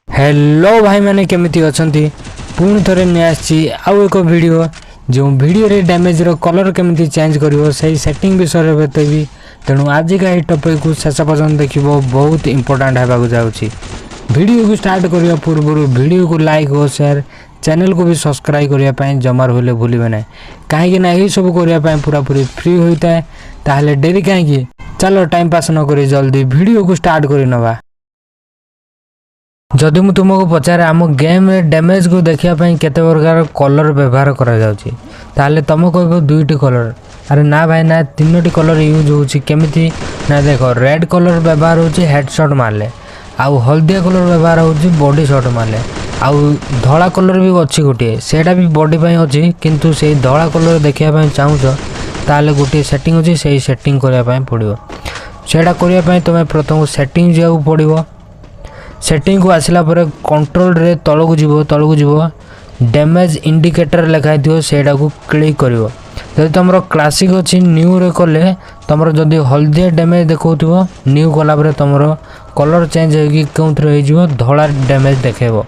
Hello भाई मैंने केमिति अछंती पुणी थरे ने आसी आउ एक वीडियो जो वीडियो रे डैमेज रो कलर केमिति चेंज करिवो सही सेटिंग विषय रे बतेबी। तेणु आज का ये टॉपिक को शेष पर्यंत देखिबो बहुत इंपोर्टेंट हेबा को जाउची। वीडियो को स्टार्ट करिया पूर्व वीडियो को लाइक और शेयर चैनल को भी सब्सक्राइब करिया पई जमार होले भूलिबे नै काहे कि ना एही सब करिया पई पूरा पूरी फ्री होइता है। ताहले देरी काहे कि चलो टाइम पास न करी जल्दी वीडियो को स्टार्ट करि नबा। जदि मु तुमको पचारे आम गेम रे डैमेज को देखिया पई केते प्रकार कलर व्यवहार करा जाउची ताले तुम कहबो दुईटी कलर। अरे ना भाई ना तीनोटी कलर यूज होची केमिति ना देखो रेड कलर व्यवहार होची हेडशॉट मारले आउ हल्दिया कलर व्यवहार होची बॉडी शॉट मारले आउ धला कलर भी अच्छी गोटे सेटा भी बॉडी पई अछि किंतु से धला कलर देखिया पई चाहूछो ताले गोटे सेटिंग अछि सेही सेटिंग करिया पई पड़िबो। सेटा करिया पई तमे प्रथम सेटिंग जाउ पड़िबो। सेटिंग को आसला पर कंट्रोल रे तळको जीवो डैमेज इंडिकेटर लिखाई दियो सेटा को क्लिक करिवो। जदि तमरो क्लासिक अछि न्यू रे कले तमरो जदि हल्दिया डैमेज देखौथिवो न्यू कला पर तमरो कलर चेंज होगी कोंथरे हो जीवो धला डैमेज देखेबो।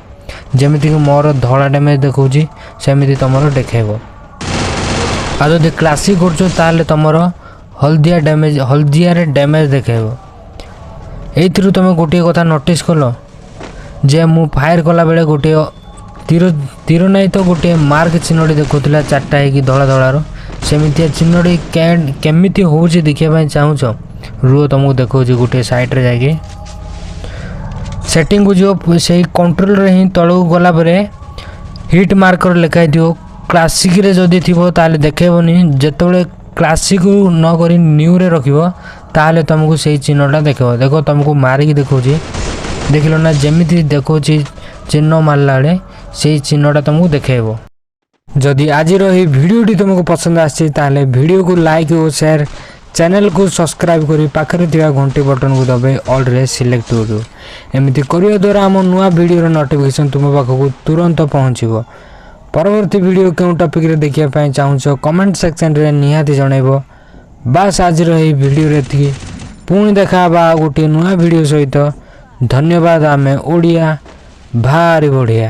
जेमिति कि मोर धला डैमेज देखौची सेमिति तमरो देखेबो। आ जदि क्लासिक करछो ताले तमरो हल्दिया रे डैमेज देखेबो। एइथिरु तमे गोटे कथा नोटिस कलो जे मु फायर कला बेले गोटे तीर नहीं तो गोटे मार्क चिन्हटी देखुला चारटा है धला धलार सेमितिया चिन्हटी केमिति होउची देखिया पई चाहूछ रुओ तुमको देखो गोटे साइड रे जाके सेटिंग को जो सही कंट्रोल रे ही तळो गला परे हिट मार्कर लिखाई दियो। क्लासिक रे जदी थिबो ताले देखेबोनी जेतबेले क्लासिक न करी न्यू रे रखिबो ताले तुमको सही चिन्हटा देखो। देखो तुमको मारिक देखौची देखिलो ना जेमिति देखौची चिन्ह मारला बेले सही चिन्हटा तुमको देखेबो। जदि आज रही वीडियोटी तुमको पसंद आछि ताले वीडियो को लाइक और शेयर चैनल को सब्सक्राइब करी पाखरे थिबा घंटी बटन को दबे ऑल रे सिलेक्ट करू। एमिति करिया द्वारा हम नुवा वीडियो रो नोटिफिकेशन तुम पाखको तुरंत पहुंचीबो। परवर्ती वीडियो केउ टॉपिक रे देखिया पई चाहूछो कमेंट सेक्शन रे निहाती जणाइबो। बस आज रही वीडियो रे थी पुणी देखा बा गोटे नुआ वीडियो सहित। धन्यवाद। आमे ओडिया भारी बढ़िया।